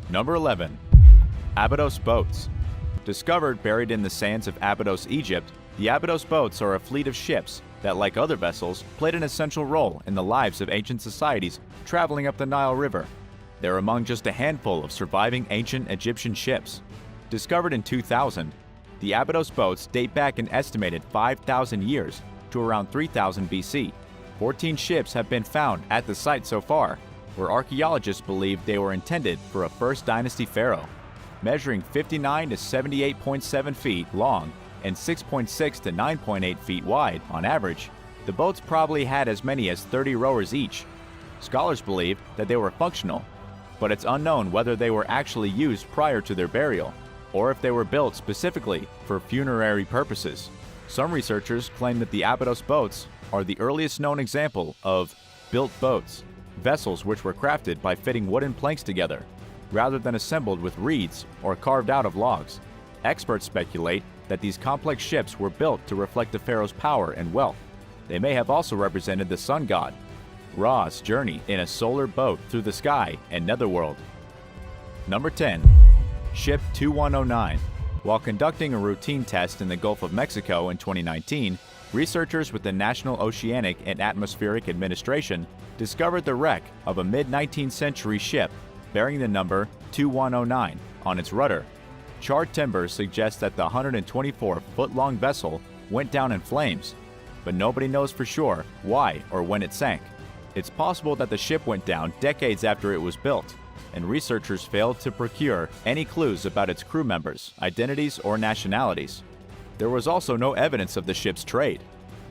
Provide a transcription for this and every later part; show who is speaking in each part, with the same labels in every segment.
Speaker 1: Number 11. Abbidos Boats. Discovered buried in the sands of Abbidos, Egypt, the Abbidos Boats are a fleet of ships that, like other vessels, played an essential role in the lives of ancient societies traveling up the Nile River. They're among just a handful of surviving ancient Egyptian ships. Discovered in 2000, the Abbidos Boats date back an estimated 5,000 years to around 3000 BC. 14 ships have been found at the site so far, where archaeologists believe they were intended for a First Dynasty pharaoh. Measuring 59 to 78.7 feet long and 6.6 to 9.8 feet wide on average, the boats probably had as many as 30 rowers each. Scholars believe that they were functional, but it's unknown whether they were actually used prior to their burial, or if they were built specifically for funerary purposes. Some researchers claim that the Abbidos boats are the earliest known example of built boats, vessels which were crafted by fitting wooden planks together, rather than assembled with reeds or carved out of logs. Experts speculate that these complex ships were built to reflect the pharaoh's power and wealth. They may have also represented the sun god, Ra's journey in a solar boat through the sky and netherworld. Number 10. Ship 2109. While conducting a routine test in the Gulf of Mexico in 2019, researchers with the National Oceanic and Atmospheric Administration discovered the wreck of a mid-19th century ship bearing the number 2109 on its rudder. Charred timbers suggest that the 124-foot-long vessel went down in flames, but nobody knows for sure why or when it sank. It's possible that the ship went down decades after it was built, and researchers failed to procure any clues about its crew members, identities, or nationalities. There was also no evidence of the ship's trade.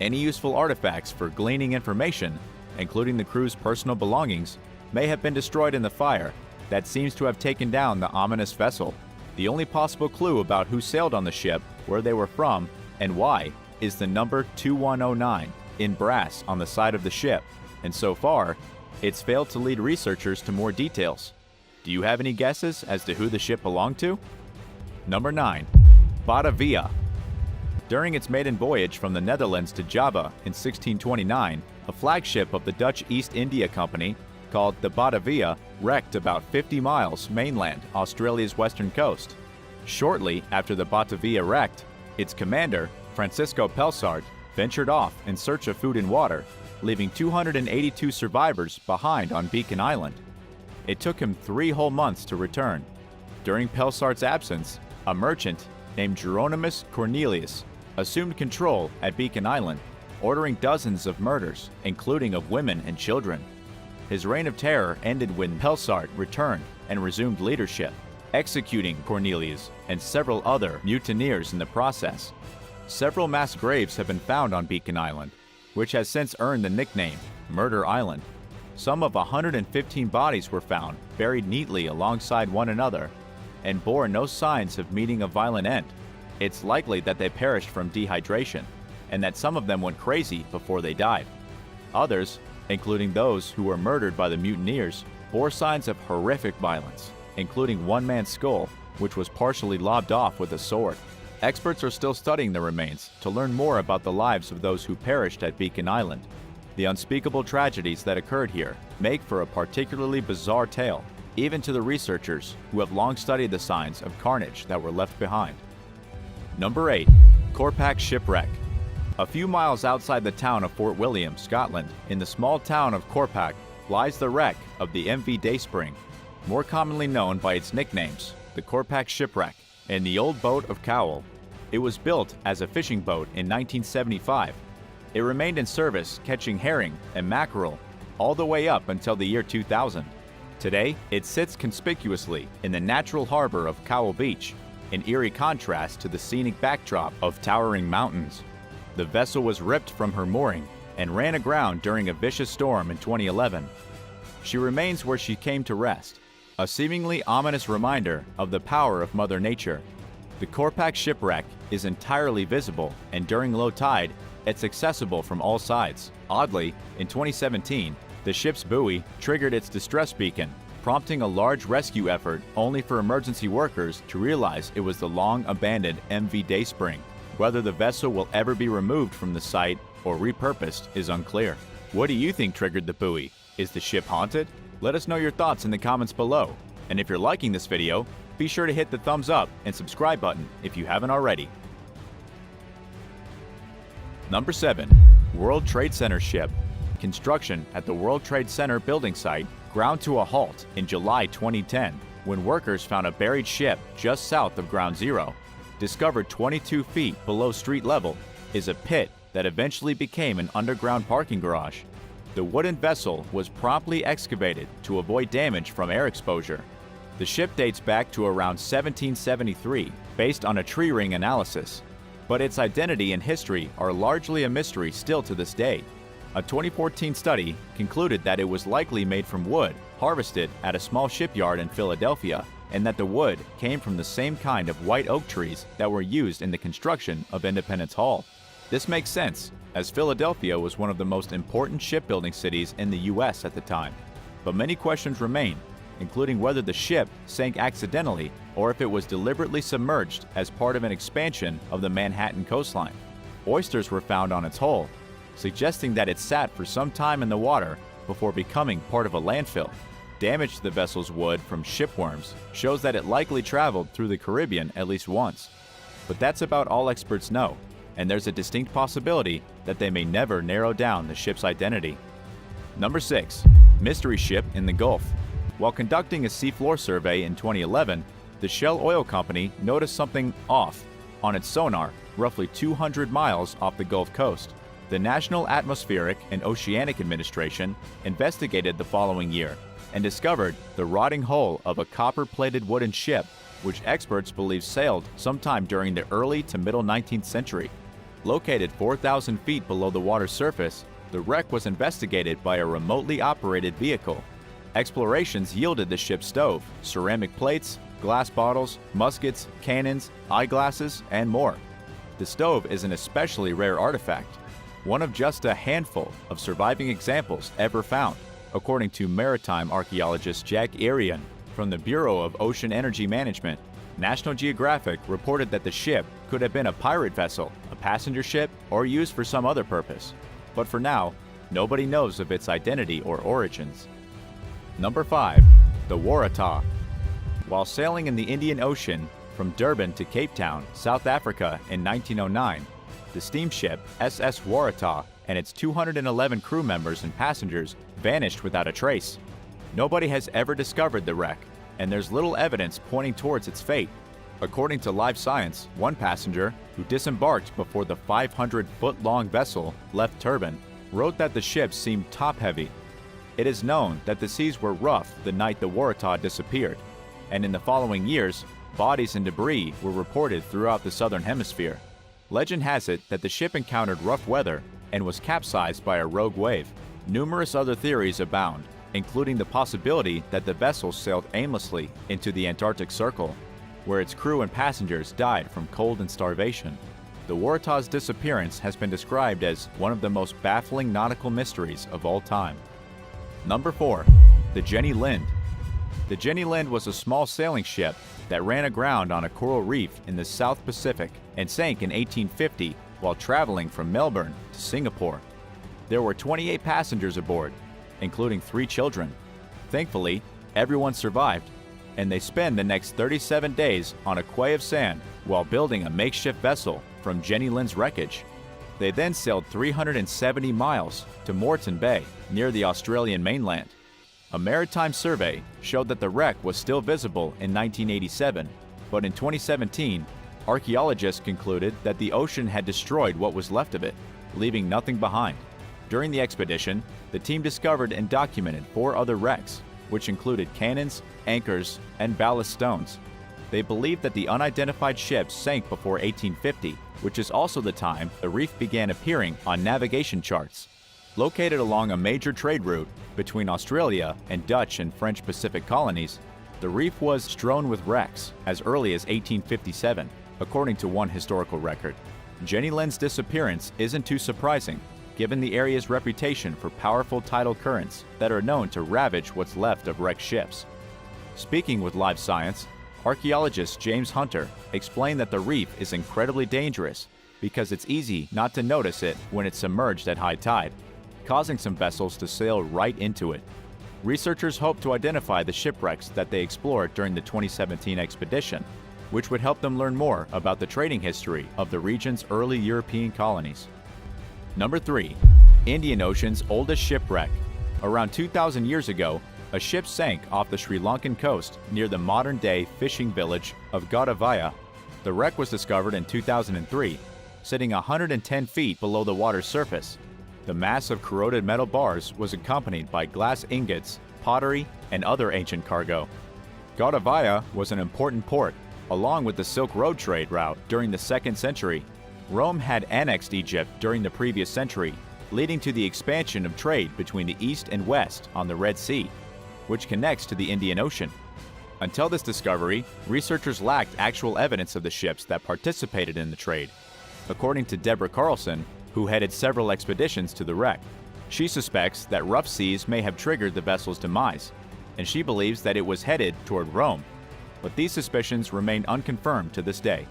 Speaker 1: Any useful artifacts for gleaning information, including the crew's personal belongings, may have been destroyed in the fire that seems to have taken down the ominous vessel. The only possible clue about who sailed on the ship, where they were from, and why is the number 2109 in brass on the side of the ship, and so far, it's failed to lead researchers to more details. Do you have any guesses as to who the ship belonged to? Number 9. Badavilla. During its maiden voyage from the Netherlands to Java in 1629, a flagship of the Dutch East India Company called the Badavilla wrecked about 50 miles mainland Australia's western coast. Shortly after the Batavilla wrecked, its commander, Francisco Pelsart, ventured off in search of food and water, leaving 282 survivors behind on Beacon Island. It took him 3 whole months to return. During Pelsart's absence, a merchant named Jeronimus Cornelius assumed control at Beacon Island, ordering dozens of murders, including of women and children. His reign of terror ended when Pelsart returned and resumed leadership, executing Cornelius and several other mutineers in the process. Several mass graves have been found on Beacon Island, which has since earned the nickname Murder Island. Some of 115 bodies were found buried neatly alongside one another and bore no signs of meeting a violent end. It's likely that they perished from dehydration and that some of them went crazy before they died. Others, including those who were murdered by the mutineers, bore signs of horrific violence, including one man's skull, which was partially lopped off with a sword. Experts are still studying the remains to learn more about the lives of those who perished at Beacon Island. The unspeakable tragedies that occurred here make for a particularly bizarre tale, even to the researchers who have long studied the signs of carnage that were left behind. Number 8. Corpac Shipwreck. A few miles outside the town of Fort William, Scotland, in the small town of Corpac, lies the wreck of the MV Dayspring, more commonly known by its nicknames, the Corpac Shipwreck and the Old Boat of Cowell. It was built as a fishing boat in 1975. It remained in service catching herring and mackerel all the way up until the year 2000. Today, it sits conspicuously in the natural harbor of Cowell Beach, in eerie contrast to the scenic backdrop of towering mountains. The vessel was ripped from her mooring and ran aground during a vicious storm in 2011. She remains where she came to rest, a seemingly ominous reminder of the power of Mother Nature. The Corpac Shipwreck is entirely visible, and during low tide, it's accessible from all sides. Oddly, in 2017, the ship's buoy triggered its distress beacon, prompting a large rescue effort only for emergency workers to realize it was the long-abandoned MV Dayspring. Whether the vessel will ever be removed from the site or repurposed is unclear. What do you think triggered the buoy? Is the ship haunted? Let us know your thoughts in the comments below. And if you're liking this video, be sure to hit the thumbs up and subscribe button if you haven't already. Number 7. World Trade Center ship. Construction at the World Trade Center building site ground to a halt in July 2010 when workers found a buried ship just south of Ground Zero. Discovered 22 feet below street level is a pit that eventually became an underground parking garage. The wooden vessel was promptly excavated to avoid damage from air exposure. The ship dates back to around 1773 based on a tree ring analysis, but its identity and history are largely a mystery still to this day. A 2014 study concluded that it was likely made from wood harvested at a small shipyard in Philadelphia, and that the wood came from the same kind of white oak trees that were used in the construction of Independence Hall. This makes sense, as Philadelphia was one of the most important shipbuilding cities in the US at the time. But many questions remain, including whether the ship sank accidentally or if it was deliberately submerged as part of an expansion of the Manhattan coastline. Oysters were found on its hull, suggesting that it sat for some time in the water before becoming part of a landfill. Damage to the vessel's wood from shipworms shows that it likely traveled through the Caribbean at least once. But that's about all experts know, and there's a distinct possibility that they may never narrow down the ship's identity. Number 6. Mystery ship in the Gulf. While conducting a seafloor survey in 2011, the Shell Oil Company noticed something off on its sonar roughly 200 miles off the Gulf Coast. The National Atmospheric and Oceanic Administration investigated the following year and discovered the rotting hull of a copper-plated wooden ship, which experts believe sailed sometime during the early to middle 19th century. Located 4,000 feet below the water's surface, the wreck was investigated by a remotely operated vehicle. Explorations yielded the ship's stove, ceramic plates, glass bottles, muskets, cannons, eyeglasses, and more. The stove is an especially rare artifact, one of just a handful of surviving examples ever found, according to maritime archaeologist Jack Arian from the Bureau of Ocean Energy Management. National Geographic reported that the ship could have been a pirate vessel, a passenger ship, or used for some other purpose. But for now, nobody knows of its identity or origins. Number 5. The Warata. While sailing in the Indian Ocean from Durban to Cape Town, South Africa in 1909, the steamship SS Warata and its 211 crew members and passengers vanished without a trace. Nobody has ever discovered the wreck, and there's little evidence pointing towards its fate. According to Live Science, one passenger, who disembarked before the 500-foot-long vessel left Durban, wrote that the ship seemed top-heavy. It is known that the seas were rough the night the Warata disappeared, and in the following years, bodies and debris were reported throughout the southern hemisphere. Legend has it that the ship encountered rough weather and was capsized by a rogue wave. Numerous other theories abound, including the possibility that the vessel sailed aimlessly into the Antarctic Circle, where its crew and passengers died from cold and starvation. The Warata's disappearance has been described as one of the most baffling nautical mysteries of all time. Number 4. The Jenny Lind. The Jenny Lind was a small sailing ship that ran aground on a coral reef in the South Pacific and sank in 1850 while traveling from Melbourne to Singapore. There were 28 passengers aboard, including 3 children. Thankfully, everyone survived, and they spend the next 37 days on a quay of sand while building a makeshift vessel from Jenny Lind's wreckage. They then sailed 370 miles to Moreton Bay, near the Australian mainland. A maritime survey showed that the wreck was still visible in 1987, but in 2017, archaeologists concluded that the ocean had destroyed what was left of it, leaving nothing behind. During the expedition, the team discovered and documented 4 other wrecks, which included cannons, anchors, and ballast stones. They believe that the unidentified ship sank before 1850, which is also the time the reef began appearing on navigation charts. Located along a major trade route between Australia and Dutch and French Pacific colonies, the reef was strewn with wrecks as early as 1857, according to one historical record. Jenny Lind's disappearance isn't too surprising, given the area's reputation for powerful tidal currents that are known to ravage what's left of wrecked ships. Speaking with Live Science, archaeologist James Hunter explained that the reef is incredibly dangerous because it's easy not to notice it when it's submerged at high tide, causing some vessels to sail right into it. Researchers hope to identify the shipwrecks that they explored during the 2017 expedition, which would help them learn more about the trading history of the region's early European colonies. Number 3. Indian Ocean's oldest shipwreck. Around 2,000 years ago, a ship sank off the Sri Lankan coast near the modern-day fishing village of Badavilla. The wreck was discovered in 2003, sitting 110 feet below the water's surface. The mass of corroded metal bars was accompanied by glass ingots, pottery, and other ancient cargo. Badavilla was an important port, along with the Silk Road trade route during the 2nd century. Rome had annexed Egypt during the previous century, leading to the expansion of trade between the east and west on the Red Sea, which connects to the Indian Ocean. Until this discovery, researchers lacked actual evidence of the ships that participated in the trade. According to Deborah Carlson, who headed several expeditions to the wreck, she suspects that rough seas may have triggered the vessel's demise, and she believes that it was headed toward Rome. But these suspicions remain unconfirmed to this day.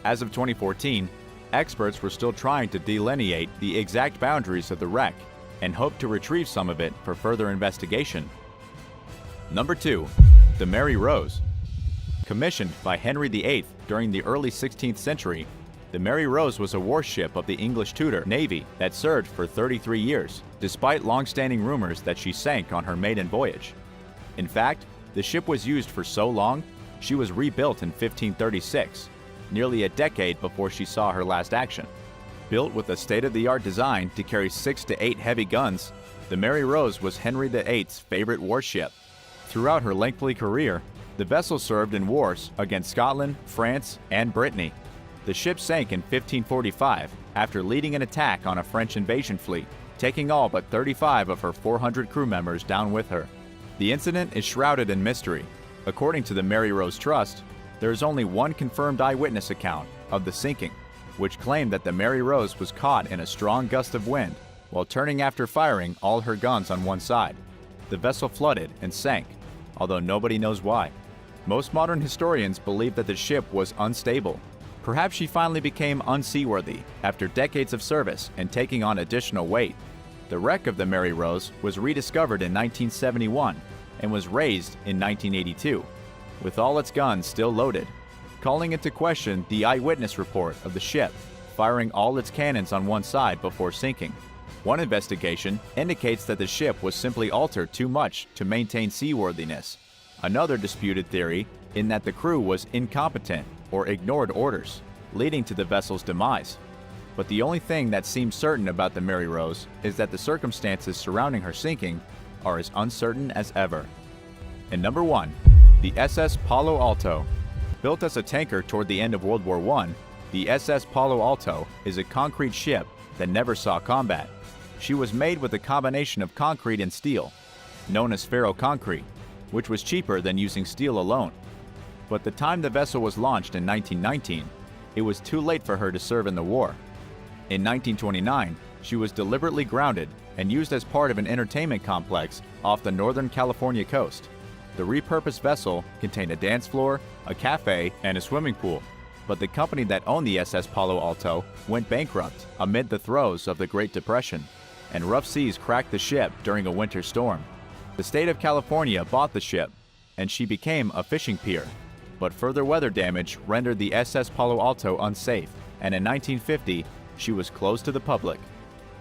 Speaker 1: As of 2014, experts were still trying to delineate the exact boundaries of the wreck and hope to retrieve some of it for further investigation. Number 2. The Mary Rose. Commissioned by Henry VIII during the early 16th century, the Mary Rose was a warship of the English Tudor Navy that served for 33 years, despite long-standing rumors that she sank on her maiden voyage. In fact, the ship was used for so long, she was rebuilt in 1536, nearly a decade before she saw her last action. Built with a state-of-the-art design to carry 6 to 8 heavy guns, the Mary Rose was Henry VIII's favorite warship. Throughout her lengthy career, the vessel served in wars against Scotland, France, and Brittany. The ship sank in 1545 after leading an attack on a French invasion fleet, taking all but 35 of her 400 crew members down with her. The incident is shrouded in mystery. According to the Mary Rose Trust, there is only one confirmed eyewitness account of the sinking, which claimed that the Mary Rose was caught in a strong gust of wind while turning after firing all her guns on one side. The vessel flooded and sank, although nobody knows why. Most modern historians believe that the ship was unstable. Perhaps she finally became unseaworthy after decades of service and taking on additional weight. The wreck of the Mary Rose was rediscovered in 1971 and was raised in 1982, with all its guns still loaded, calling into question the eyewitness report of the ship firing all its cannons on one side before sinking. One investigation indicates that the ship was simply altered too much to maintain seaworthiness. Another disputed theory in that the crew was incompetent or ignored orders, leading to the vessel's demise. But the only thing that seems certain about the Mary Rose is that the circumstances surrounding her sinking are as uncertain as ever. And number 1, the SS Palo Alto. Built as a tanker toward the end of World War I, the SS Palo Alto is a concrete ship that never saw combat. She was made with a combination of concrete and steel, known as ferroconcrete, which was cheaper than using steel alone. But the time the vessel was launched in 1919, it was too late for her to serve in the war. In 1929, she was deliberately grounded and used as part of an entertainment complex off the Northern California coast. The repurposed vessel contained a dance floor, a cafe, and a swimming pool. But the company that owned the SS Palo Alto went bankrupt amid the throes of the Great Depression, and rough seas cracked the ship during a winter storm. The state of California bought the ship, and she became a fishing pier. But further weather damage rendered the SS Palo Alto unsafe, and in 1950, she was closed to the public.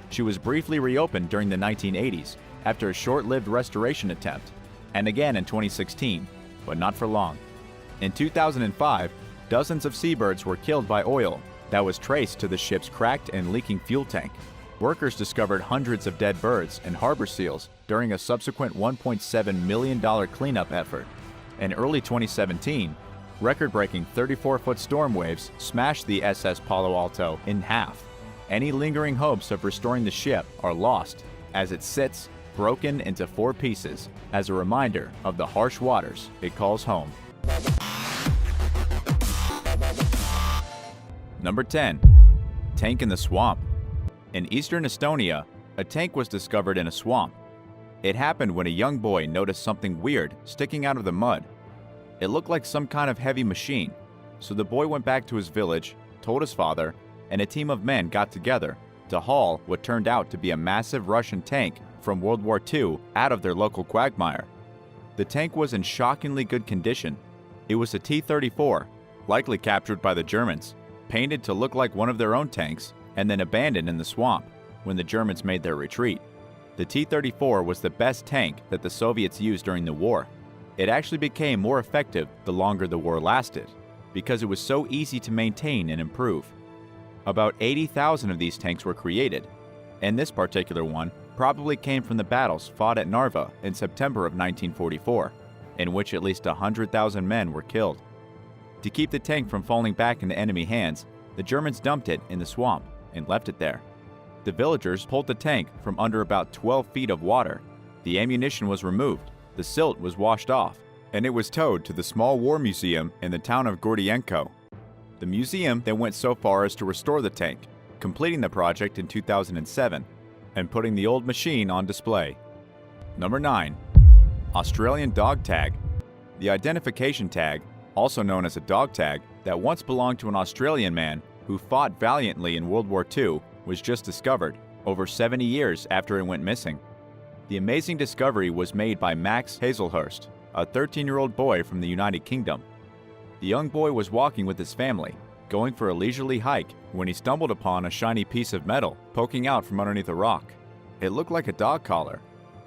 Speaker 1: She was briefly reopened during the 1980s after a short-lived restoration attempt, and again in 2016, but not for long. In 2005, dozens of seabirds were killed by oil that was traced to the ship's cracked and leaking fuel tank. Workers discovered hundreds of dead birds and harbor seals during a subsequent $1.7 million cleanup effort. In early 2017, record-breaking 34-foot storm waves smashed the SS Palo Alto in half. Any lingering hopes of restoring the ship are lost as it sits broken into 4 pieces as a reminder of the harsh waters it calls home. Number 10. Tank in the swamp. In eastern Estonia, a tank was discovered in a swamp. It happened when a young boy noticed something weird sticking out of the mud. It looked like some kind of heavy machine, so the boy went back to his village, told his father, and a team of men got together to haul what turned out to be a massive Russian tank from World War II out of their local quagmire. The tank was in shockingly good condition. It was a T-34, likely captured by the Germans, painted to look like one of their own tanks, and then abandoned in the swamp when the Germans made their retreat. The T-34 was the best tank that the Soviets used during the war. It actually became more effective the longer the war lasted, because it was so easy to maintain and improve. About 80,000 of these tanks were created, and this particular one probably came from the battles fought at Narva in September of 1944, in which at least 100,000 men were killed. To keep the tank from falling back into enemy hands, the Germans dumped it in the swamp and left it there. The villagers pulled the tank from under about 12 feet of water. The ammunition was removed, the silt was washed off, and it was towed to the small war museum in the town of Gordienko. The museum then went so far as to restore the tank, completing the project in 2007 and putting the old machine on display. Number 9. Australian Dog Tag. The identification tag, also known as a dog tag, that once belonged to an Australian man who fought valiantly in World War II, was just discovered, over 70 years after it went missing. The amazing discovery was made by Max Hazelhurst, a 13-year-old boy from the United Kingdom. The young boy was walking with his family, going for a leisurely hike, when he stumbled upon a shiny piece of metal poking out from underneath a rock. It looked like a dog collar,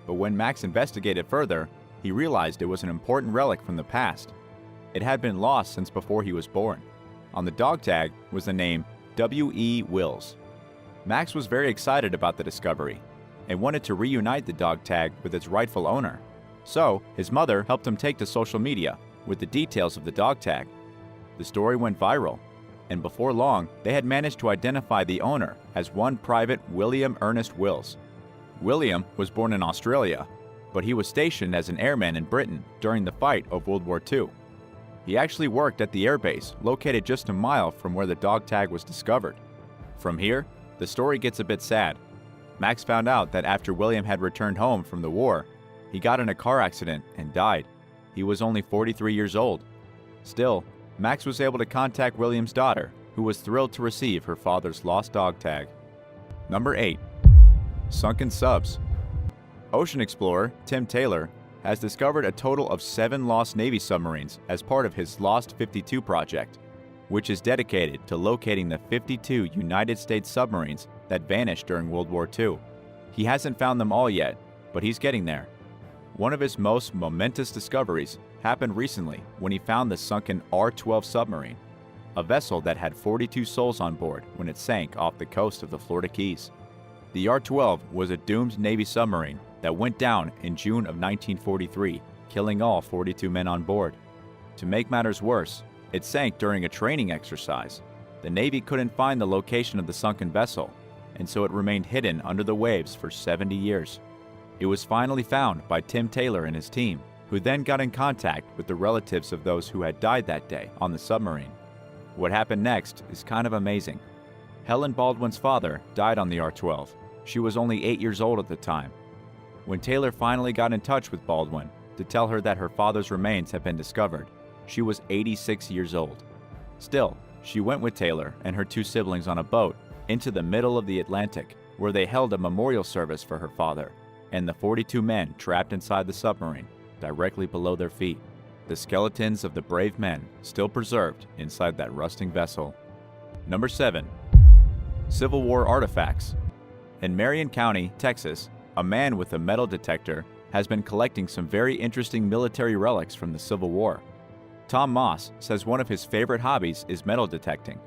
Speaker 1: but when Max investigated further, he realized it was an important relic from the past. It had been lost since before he was born. On the dog tag was the name W.E. Wills. Max was very excited about the discovery and wanted to reunite the dog tag with its rightful owner. So, his mother helped him take to social media with the details of the dog tag. The story went viral, and before long, they had managed to identify the owner as one Private William Ernest Wills. William was born in Australia, but he was stationed as an airman in Britain during the fight of World War II. He actually worked at the airbase located just a mile from where the dog tag was discovered. From here, the story gets a bit sad. Max found out that after William had returned home from the war, he got in a car accident and died. He was only 43 years old. Still, Max was able to contact William's daughter, who was thrilled to receive her father's lost dog tag. Number 8. Sunken subs. Ocean explorer Tim Taylor has discovered a total of 7 lost Navy submarines as part of his Lost 52 project, which is dedicated to locating the 52 United States submarines that vanished during World War II. He hasn't found them all yet, but he's getting there. One of his most momentous discoveries happened recently when he found the sunken R-12 submarine, a vessel that had 42 souls on board when it sank off the coast of the Florida Keys. The R-12 was a doomed Navy submarine that went down in June of 1943, killing all 42 men on board. To make matters worse, it sank during a training exercise. The Navy couldn't find the location of the sunken vessel, and so it remained hidden under the waves for 70 years. It was finally found by Tim Taylor and his team, who then got in contact with the relatives of those who had died that day on the submarine. What happened next is kind of amazing. Helen Baldwin's father died on the R-12. She was only 8 years old at the time. When Taylor finally got in touch with Baldwin to tell her that her father's remains had been discovered, she was 86 years old. Still, she went with Taylor and her 2 siblings on a boat into the middle of the Atlantic, where they held a memorial service for her father and the 42 men trapped inside the submarine, directly below their feet. The skeletons of the brave men still preserved inside that rusting vessel. Number 7. Civil War artifacts. In Marion County, Texas, a man with a metal detector has been collecting some very interesting military relics from the Civil War. Tom Moss says one of his favorite hobbies is metal detecting.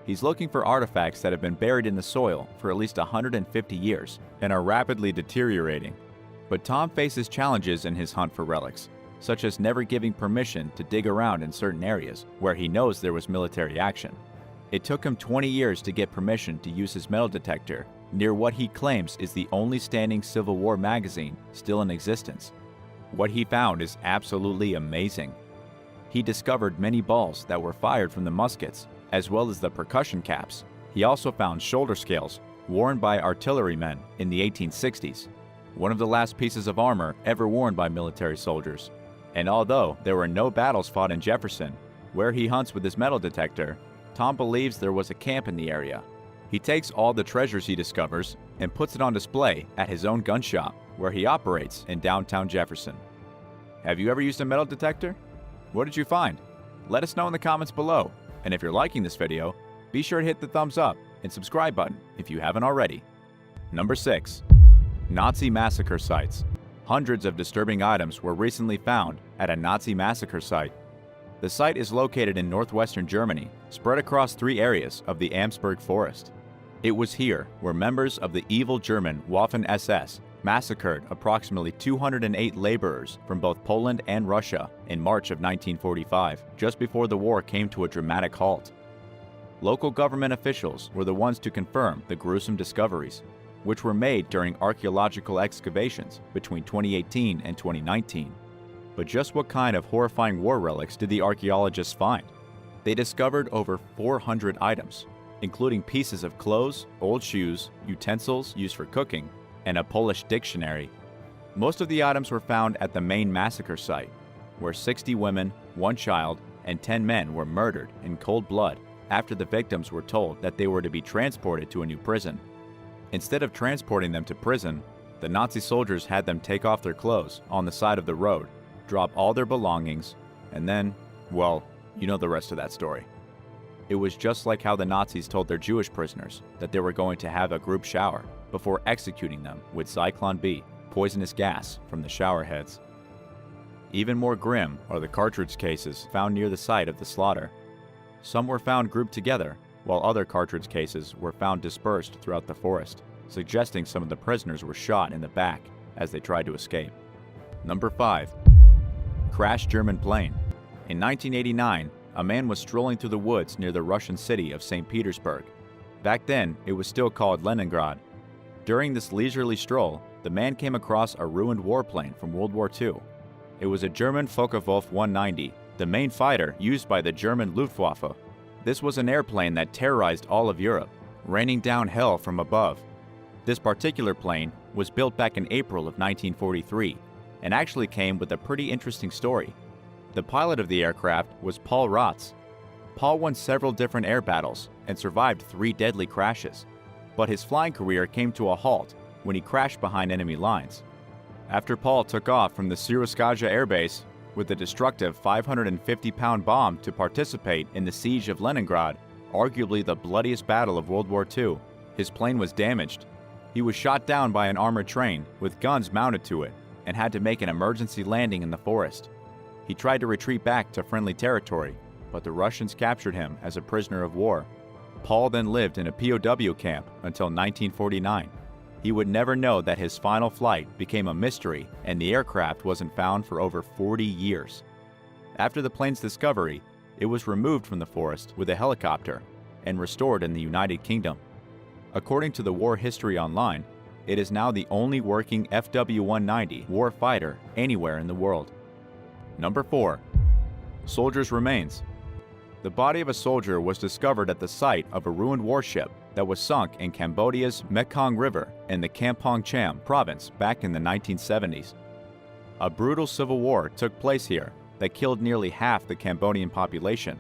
Speaker 1: He's looking for artifacts that have been buried in the soil for at least 150 years and are rapidly deteriorating. But Tom faces challenges in his hunt for relics, such as never giving permission to dig around in certain areas where he knows there was military action. It took him 20 years to get permission to use his metal detector near what he claims is the only standing Civil War magazine still in existence. What he found is absolutely amazing. He discovered many balls that were fired from the muskets, as well as the percussion caps. He also found shoulder scales worn by artillerymen in the 1860s, one of the last pieces of armor ever worn by military soldiers. And although there were no battles fought in Jefferson, where he hunts with his metal detector, Tom believes there was a camp in the area. He takes all the treasures he discovers and puts it on display at his own gun shop, where he operates in downtown Jefferson. Have you ever used a metal detector? What did you find? Let us know in the comments below, and if you're liking this video, be sure to hit the thumbs up and subscribe button if you haven't already. Number 6. Nazi massacre sites. Hundreds of disturbing items were recently found at a Nazi massacre site. The site is located in northwestern Germany, spread across 3 areas of the Amsberg Forest. It was here where members of the evil German Waffen-SS massacred approximately 208 laborers from both Poland and Russia in March of 1945, just before the war came to a dramatic halt. Local government officials were the ones to confirm the gruesome discoveries, which were made during archaeological excavations between 2018 and 2019. But just what kind of horrifying war relics did the archaeologists find? They discovered over 400 items, including pieces of clothes, old shoes, utensils used for cooking, and a Polish dictionary. Most of the items were found at the main massacre site, where 60 women, 1 child, and 10 men were murdered in cold blood after the victims were told that they were to be transported to a new prison. Instead of transporting them to prison, the Nazi soldiers had them take off their clothes on the side of the road, drop all their belongings, and then, well, you know the rest of that story. It was just like how the Nazis told their Jewish prisoners that they were going to have a group shower before executing them with Zyklon B, poisonous gas from the shower heads. Even more grim are the cartridge cases found near the site of the slaughter. Some were found grouped together, while other cartridge cases were found dispersed throughout the forest, suggesting some of the prisoners were shot in the back as they tried to escape. Number 5. Crashed German plane. In 1989, a man was strolling through the woods near the Russian city of St. Petersburg. Back then, it was still called Leningrad. During this leisurely stroll, the man came across a ruined warplane from World War II. It was a German Focke-Wulf 190, the main fighter used by the German Luftwaffe. This was an airplane that terrorized all of Europe, raining down hell from above. This particular plane was built back in April of 1943 and actually came with a pretty interesting story. The pilot of the aircraft was Paul Rotz. Paul won several different air battles and survived 3 deadly crashes, but his flying career came to a halt when he crashed behind enemy lines. After Paul took off from the Siroskaja Air Base with a destructive 550-pound bomb to participate in the siege of Leningrad, arguably the bloodiest battle of World War II, his plane was damaged. He was shot down by an armored train with guns mounted to it and had to make an emergency landing in the forest. He tried to retreat back to friendly territory, but the Russians captured him as a prisoner of war. Paul then lived in a POW camp until 1949. He would never know that his final flight became a mystery and the aircraft wasn't found for over 40 years. After the plane's discovery, it was removed from the forest with a helicopter and restored in the United Kingdom. According to the War History Online, it is now the only working FW-190 war fighter anywhere in the world. Number 4. Soldier's remains. The body of a soldier was discovered at the site of a ruined warship that was sunk in Cambodia's Mekong River in the Kampong Cham province back in the 1970s. A brutal civil war took place here that killed nearly half the Cambodian population.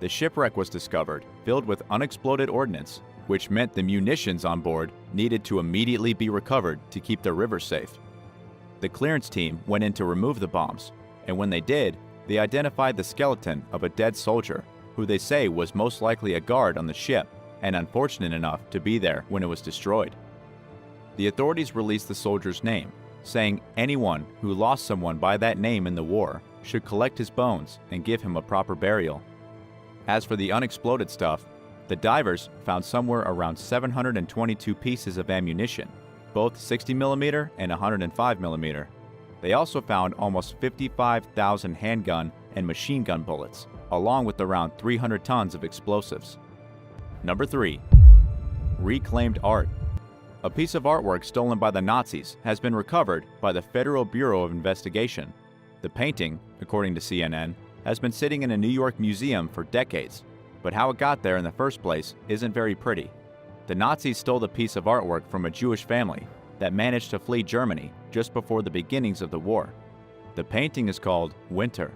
Speaker 1: The shipwreck was discovered filled with unexploded ordnance, which meant the munitions on board needed to immediately be recovered to keep the river safe. The clearance team went in to remove the bombs, and when they did, they identified the skeleton of a dead soldier, who they say was most likely a guard on the ship and unfortunate enough to be there when it was destroyed. The authorities released the soldier's name, saying anyone who lost someone by that name in the war should collect his bones and give him a proper burial. As for the unexploded stuff, the divers found somewhere around 722 pieces of ammunition, both 60mm and 105mm. They also found almost 55,000 handgun and machine gun bullets, along with around 300 tons of explosives. Number 3. Reclaimed art. A piece of artwork stolen by the Nazis has been recovered by the Federal Bureau of Investigation. The painting, according to CNN, has been sitting in a New York museum for decades, but how it got there in the first place isn't very pretty. The Nazis stole the piece of artwork from a Jewish family that managed to flee Germany just before the beginnings of the war. The painting is called Winter,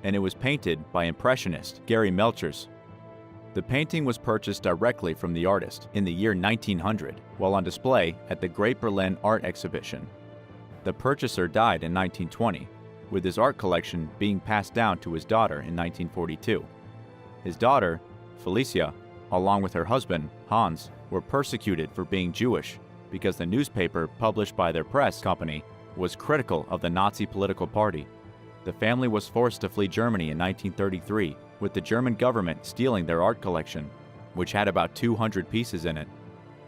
Speaker 1: and it was painted by Impressionist Gary Melchers. The painting was purchased directly from the artist in the year 1900 while on display at the Great Berlin Art Exhibition. The purchaser died in 1920, with his art collection being passed down to his daughter in 1942. His daughter, Felicia, along with her husband, Hans, were persecuted for being Jewish because the newspaper published by their press company was critical of the Nazi political party. The family was forced to flee Germany in 1933, with the German government stealing their art collection, which had about 200 pieces in it.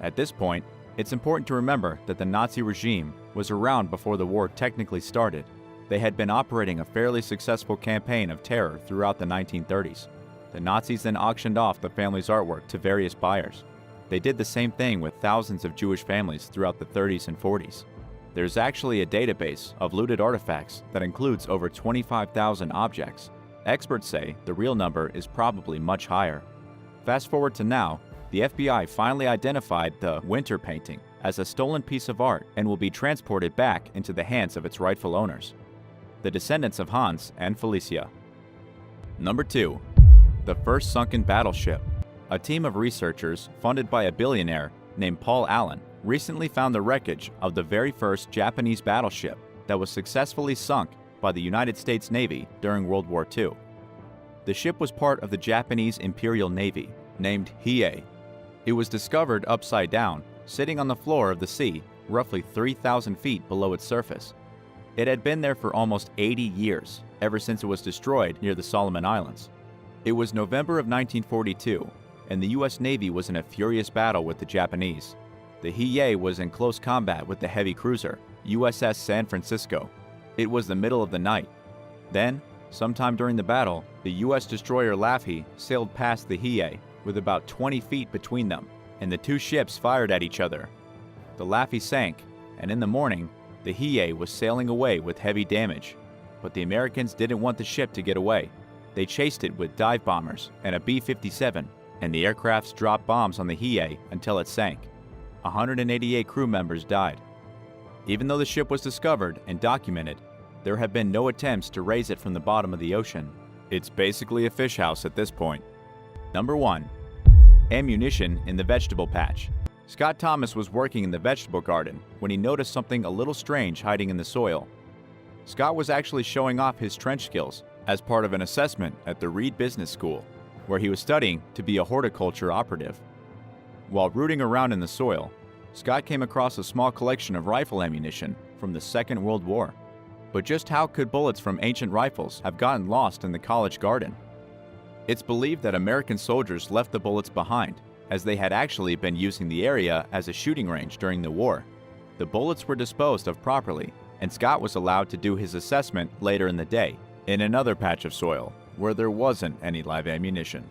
Speaker 1: At this point, it's important to remember that the Nazi regime was around before the war technically started. They had been operating a fairly successful campaign of terror throughout the 1930s. The Nazis then auctioned off the family's artwork to various buyers. They did the same thing with thousands of Jewish families throughout the 30s and 40s. There's actually a database of looted artifacts that includes over 25,000 objects. Experts say the real number is probably much higher. Fast forward to now, the FBI finally identified the Winter painting as a stolen piece of art and will be transported back into the hands of its rightful owners, the descendants of Hans and Felicia. Number 2. The first sunken battleship. A team of researchers funded by a billionaire named Paul Allen recently found the wreckage of the very first Japanese battleship that was successfully sunk by the United States Navy during World War II. The ship was part of the Japanese Imperial Navy, named Hiei. It was discovered upside down, sitting on the floor of the sea, roughly 3,000 feet below its surface. It had been there for almost 80 years, ever since it was destroyed near the Solomon Islands. It was November of 1942, and the U.S. Navy was in a furious battle with the Japanese. The Hiei was in close combat with the heavy cruiser, USS San Francisco. It was the middle of the night. Then, sometime during the battle, the U.S. destroyer Laffey sailed past the Hiei with about 20 feet between them, and the two ships fired at each other. The Laffey sank, and in the morning, the Hiei was sailing away with heavy damage. But the Americans didn't want the ship to get away. They chased it with dive bombers and a B-57, and the aircrafts dropped bombs on the Hiei until it sank. 188 crew members died. Even though the ship was discovered and documented, there have been no attempts to raise it from the bottom of the ocean. It's basically a fish house at this point. Number 1. Ammunition in the vegetable patch. Scott Thomas was working in the vegetable garden when he noticed something a little strange hiding in the soil. Scott was actually showing off his trench skills as part of an assessment at the Reed Business School, where he was studying to be a horticulture operative. While rooting around in the soil, Scott came across a small collection of rifle ammunition from the Second World War. But just how could bullets from ancient rifles have gotten lost in the college garden? It's believed that American soldiers left the bullets behind, as they had actually been using the area as a shooting range during the war. The bullets were disposed of properly, and Scott was allowed to do his assessment later in the day, in another patch of soil, where there wasn't any live ammunition.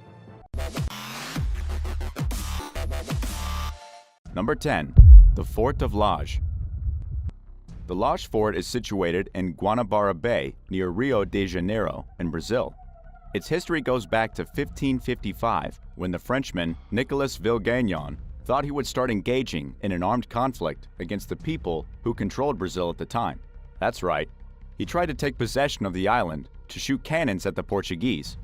Speaker 1: Number 10. The Fort of Laje. The Laje Fort is situated in Guanabara Bay near Rio de Janeiro in Brazil. Its history goes back to 1555, when the Frenchman Nicolas Villegagnon thought he would start engaging in an armed conflict against the people who controlled Brazil at the time. That's right, he tried to take possession of the island to shoot cannons at the Portuguese.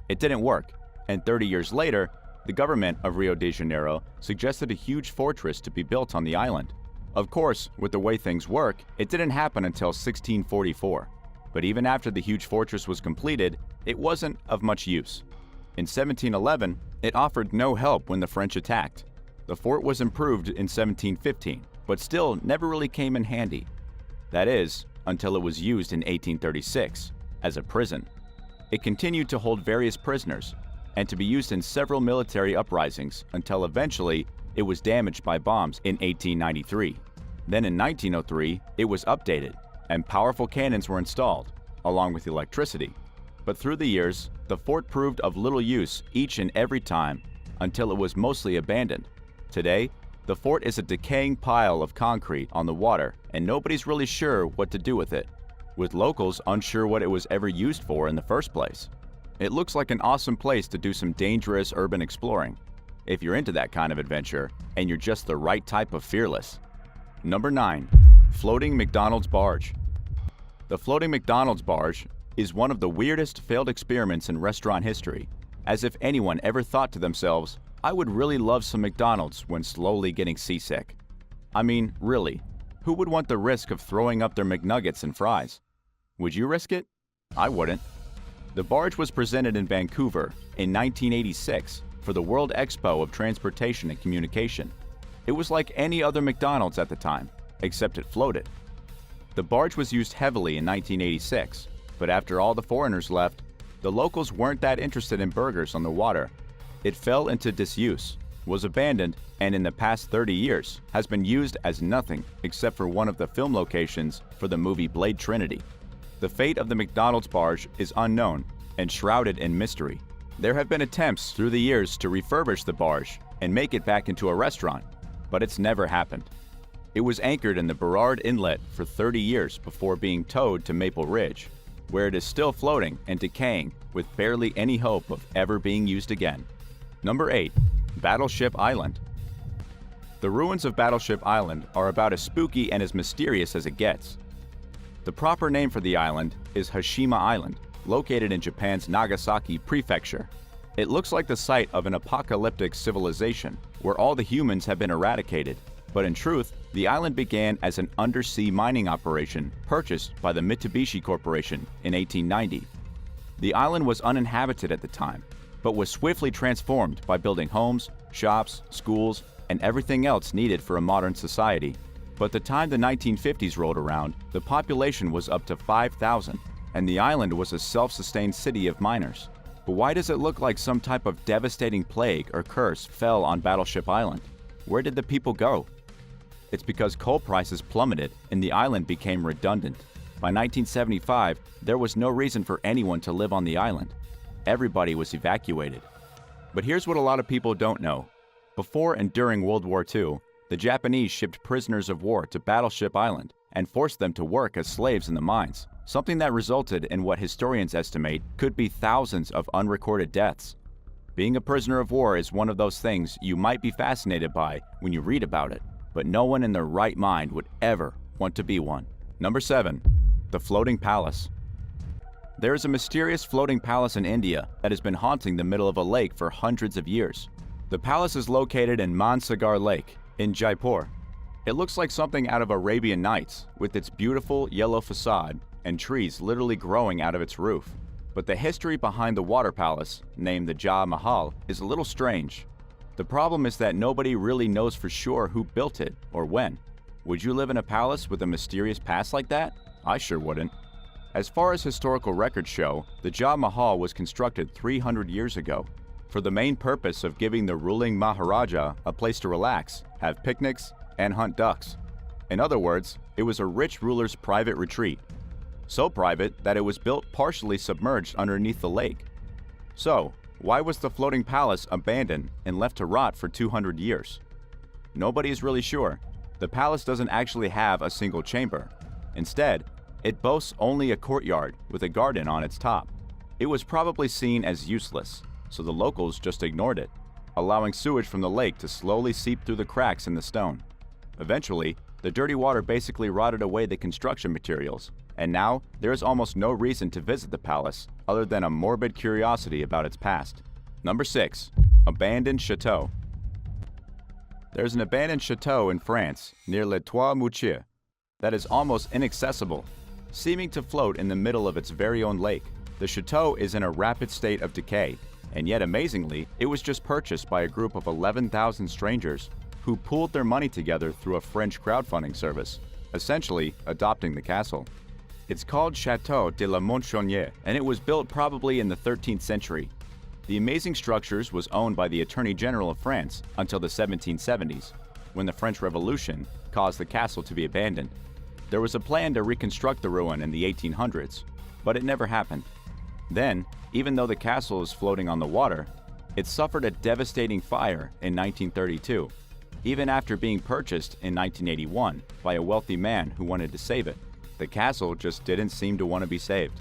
Speaker 1: It didn't work, and 30 years later, the government of Rio de Janeiro suggested a huge fortress to be built on the island. Of course, with the way things work, it didn't happen until 1644. But even after the huge fortress was completed, it wasn't of much use. In 1711, it offered no help when the French attacked. The fort was improved in 1715, but still never really came in handy. That is, until it was used in 1836 as a prison. It continued to hold various prisoners and to be used in several military uprisings until eventually it was damaged by bombs in 1893. Then in 1903, it was updated and powerful cannons were installed, along with electricity. But through the years, the fort proved of little use each and every time until it was mostly abandoned. Today, the fort is a decaying pile of concrete on the water and nobody's really sure what to do with it, with locals unsure what it was ever used for in the first place. It looks like an awesome place to do some dangerous urban exploring, if you're into that kind of adventure and you're just the right type of fearless. Number 9. Floating McDonald's Barge. The floating McDonald's barge is one of the weirdest failed experiments in restaurant history, as if anyone ever thought to themselves, I would really love some McDonald's when slowly getting seasick. I mean, really, Who would want the risk of throwing up their McNuggets and fries? Would you risk it? I wouldn't. The barge was presented in Vancouver in 1986 for the World Expo of Transportation and Communication. It was like any other McDonald's at the time, except it floated. The barge was used heavily in 1986, but after all the foreigners left, the locals weren't that interested in burgers on the water. It fell into disuse, was abandoned, and in the past 30 years has been used as nothing except for one of the film locations for the movie Blade Trinity. The fate of the McDonald's barge is unknown and shrouded in mystery. There have been attempts through the years to refurbish the barge and make it back into a restaurant, but it's never happened. It was anchored in the Burrard Inlet for 30 years before being towed to Maple Ridge, where it is still floating and decaying with barely any hope of ever being used again. Number 8. Battleship Island. The ruins of Battleship Island are about as spooky and as mysterious as it gets. The proper name for the island is Hashima Island, located in Japan's Nagasaki Prefecture. It looks like the site of an apocalyptic civilization where all the humans have been eradicated, but in truth, the island began as an undersea mining operation purchased by the Mitsubishi Corporation in 1890. The island was uninhabited at the time, but was swiftly transformed by building homes, shops, schools, and everything else needed for a modern society. By the time the 1950s rolled around, the population was up to 5,000, and the island was a self-sustained city of miners. But why does it look like some type of devastating plague or curse fell on Battleship Island? Where did the people go? It's because coal prices plummeted and the island became redundant. By 1975, there was no reason for anyone to live on the island. Everybody was evacuated. But here's what a lot of people don't know. Before and during World War II, the Japanese shipped prisoners of war to Battleship Island and forced them to work as slaves in the mines, something that resulted in what historians estimate could be thousands of unrecorded deaths. Being a prisoner of war is one of those things you might be fascinated by when you read about it, but no one in their right mind would ever want to be one. Number 7. The Floating Palace. There is a mysterious floating palace in India that has been haunting the middle of a lake for hundreds of years. The palace is located in Mansagar Lake in Jaipur. It looks like something out of Arabian Nights, with its beautiful yellow facade and trees literally growing out of its roof. But the history behind the water palace, named the Taj Mahal, is a little strange. The problem is that nobody really knows for sure who built it or when. Would you live in a palace with a mysterious past like that? I sure wouldn't. As far as historical records show, the Taj Mahal was constructed 300 years ago for the main purpose of giving the ruling Maharaja a place to relax, have picnics, and hunt ducks. In other words, it was a rich ruler's private retreat. So private that it was built partially submerged underneath the lake. So, why was the floating palace abandoned and left to rot for 200 years? Nobody is really sure. The palace doesn't actually have a single chamber. Instead, it boasts only a courtyard with a garden on its top. It was probably seen as useless, so the locals just ignored it, allowing sewage from the lake to slowly seep through the cracks in the stone. Eventually, the dirty water basically rotted away the construction materials, and now there is almost no reason to visit the palace other than a morbid curiosity about its past. Number 6. Abandoned Chateau. There's an abandoned chateau in France near Les Trois Moutiers that is almost inaccessible, seeming to float in the middle of its very own lake. The chateau is in a rapid state of decay, and yet amazingly, it was just purchased by a group of 11,000 strangers who pooled their money together through a French crowdfunding service, essentially adopting the castle. It's called Chateau de la Montchonnière, and it was built probably in the 13th century. The amazing structures was owned by the Attorney General of France until the 1770s, when the French Revolution caused the castle to be abandoned. There was a plan to reconstruct the ruin in the 1800s, but it never happened. Then, even though the castle is floating on the water, it suffered a devastating fire in 1932, even after being purchased in 1981 by a wealthy man who wanted to save it. The castle just didn't seem to want to be saved.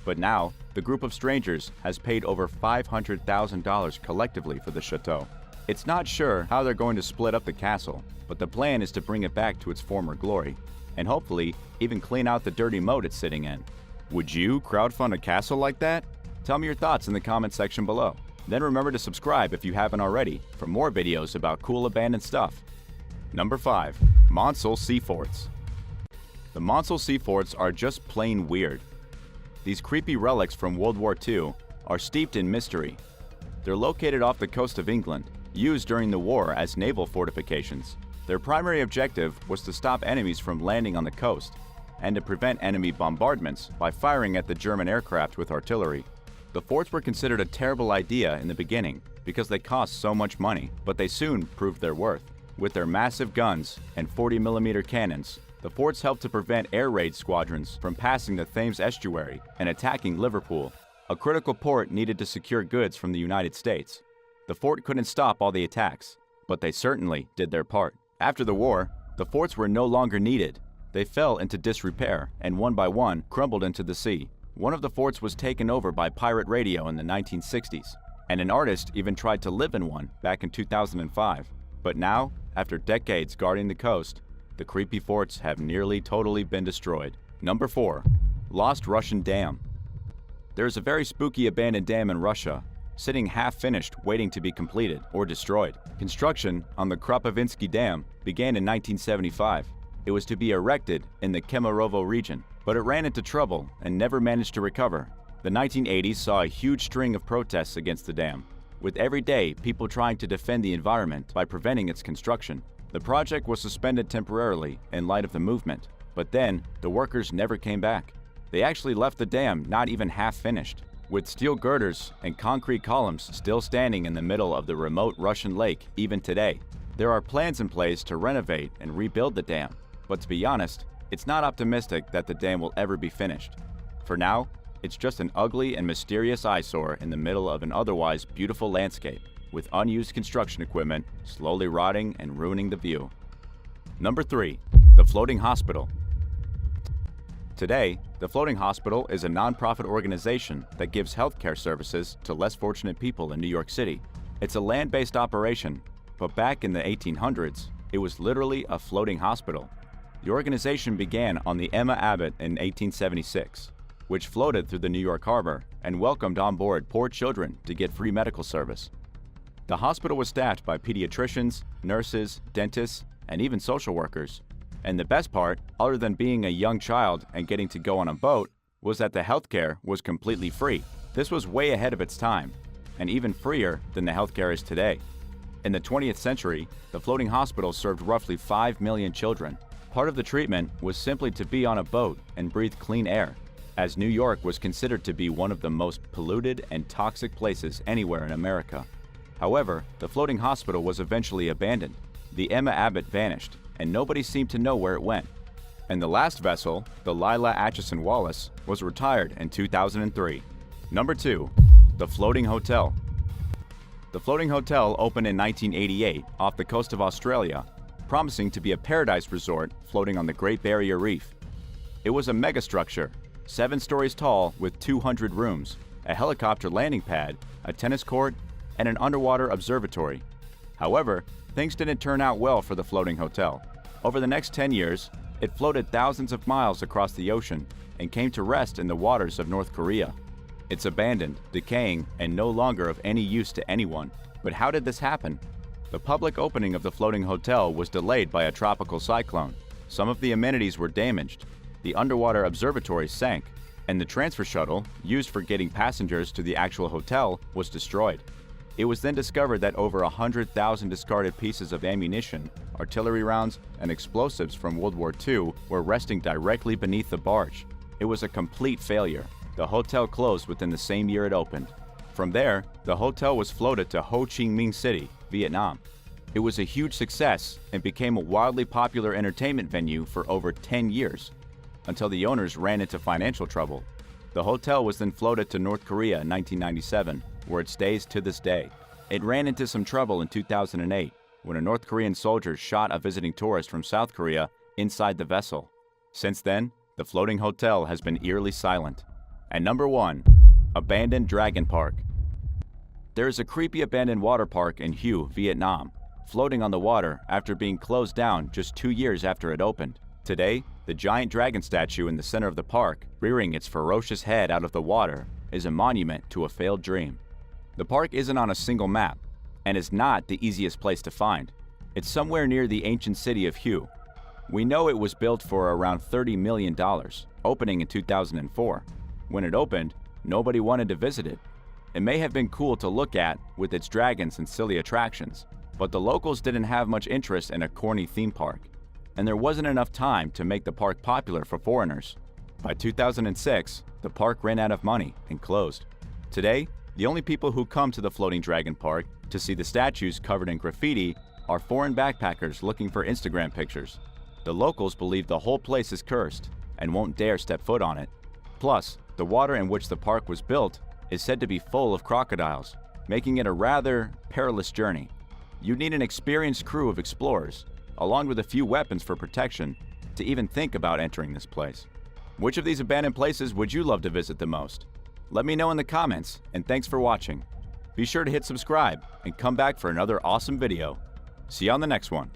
Speaker 1: But now, the group of strangers has paid over $500,000 collectively for the chateau. It's not sure how they're going to split up the castle, but the plan is to bring it back to its former glory, and hopefully even clean out the dirty moat it's sitting in. Would you crowdfund a castle like that? Tell me your thoughts in the comment section below. Then remember to subscribe if you haven't already for more videos about cool abandoned stuff. Number 5. Monsul Sea Forts. The Monsul Sea Forts are just plain weird. These creepy relics from World War II are steeped in mystery. They're located off the coast of England, used during the war as naval fortifications. Their primary objective was to stop enemies from landing on the coast and to prevent enemy bombardments by firing at the German aircraft with artillery. The forts were considered a terrible idea in the beginning because they cost so much money, but they soon proved their worth. With their massive guns and 40mm cannons, the forts helped to prevent air raid squadrons from passing the Thames estuary and attacking Liverpool, a critical port needed to secure goods from the United States. The fort couldn't stop all the attacks, but they certainly did their part. After the war, the forts were no longer needed. They fell into disrepair and one by one crumbled into the sea. One of the forts was taken over by pirate radio in the 1960s, and an artist even tried to live in one back in 2005. But now, after decades guarding the coast, the creepy forts have nearly totally been destroyed. Number 4. Lost Russian Dam. There is a very spooky abandoned dam in Russia, sitting half-finished waiting to be completed or destroyed. Construction on the Kropovinsky Dam began in 1975. It was to be erected in the Kemerovo region, but it ran into trouble and never managed to recover. The 1980s saw a huge string of protests against the dam, with every day people trying to defend the environment by preventing its construction. The project was suspended temporarily in light of the movement, but then the workers never came back. They actually left the dam not even half finished, with steel girders and concrete columns still standing in the middle of the remote Russian lake even today. There are plans in place to renovate and rebuild the dam, but to be honest, it's not optimistic that the dam will ever be finished. For now, it's just an ugly and mysterious eyesore in the middle of an otherwise beautiful landscape, with unused construction equipment slowly rotting and ruining the view. Number 3. The Floating Hospital. Today, the Floating Hospital is a non-profit organization that gives healthcare services to less fortunate people in New York City. It's a land-based operation, but back in the 1800s, it was literally a floating hospital. The organization began on the Emma Abbott in 1876, which floated through the New York harbor and welcomed on board poor children to get free medical service. The hospital was staffed by pediatricians, nurses, dentists, and even social workers. And the best part, other than being a young child and getting to go on a boat, was that the healthcare was completely free. This was way ahead of its time, and even freer than the healthcare is today. In the 20th century, the floating hospital served roughly 5 million children. Part of the treatment was simply to be on a boat and breathe clean air, as New York was considered to be one of the most polluted and toxic places anywhere in America. However, the floating hospital was eventually abandoned. The Emma Abbott vanished, and nobody seemed to know where it went. And the last vessel, the Lila Atchison Wallace, was retired in 2003. Number 2. The Floating Hotel. The Floating Hotel opened in 1988 off the coast of Australia, promising to be a paradise resort floating on the Great Barrier Reef. It was a megastructure, 7 stories tall with 200 rooms, a helicopter landing pad, a tennis court, and an underwater observatory. However, things didn't turn out well for the floating hotel. Over the next 10 years, it floated thousands of miles across the ocean and came to rest in the waters of North Korea. It's abandoned, decaying, and no longer of any use to anyone. But how did this happen? The public opening of the floating hotel was delayed by a tropical cyclone. Some of the amenities were damaged. The underwater observatory sank, and the transfer shuttle, used for getting passengers to the actual hotel, was destroyed. It was then discovered that over 100,000 discarded pieces of ammunition, artillery rounds, and explosives from World War II were resting directly beneath the barge. It was a complete failure. The hotel closed within the same year it opened. From there, the hotel was floated to Ho Chi Minh City, Vietnam. It was a huge success and became a wildly popular entertainment venue for over 10 years, until the owners ran into financial trouble. The hotel was then floated to North Korea in 1997, where it stays to this day. It ran into some trouble in 2008 when a North Korean soldier shot a visiting tourist from South Korea inside the vessel. Since then, the floating hotel has been eerily silent. And number 1, Abandoned Dragon Park. There is a creepy abandoned water park in Hue, Vietnam, floating on the water after being closed down just 2 years after it opened. Today, the giant dragon statue in the center of the park, rearing its ferocious head out of the water, is a monument to a failed dream. The park isn't on a single map, and is not the easiest place to find. It's somewhere near the ancient city of Hue. We know it was built for around $30 million, opening in 2004. When it opened, nobody wanted to visit it. It may have been cool to look at with its dragons and silly attractions, but the locals didn't have much interest in a corny theme park, and there wasn't enough time to make the park popular for foreigners. By 2006, the park ran out of money and closed. Today, the only people who come to the Floating Dragon Park to see the statues covered in graffiti are foreign backpackers looking for Instagram pictures. The locals believe the whole place is cursed and won't dare step foot on it. Plus, the water in which the park was built is said to be full of crocodiles, making it a rather perilous journey. You'd need an experienced crew of explorers, along with a few weapons for protection, to even think about entering this place. Which of these abandoned places would you love to visit the most? Let me know in the comments, and thanks for watching. Be sure to hit subscribe and come back for another awesome video. See you on the next one.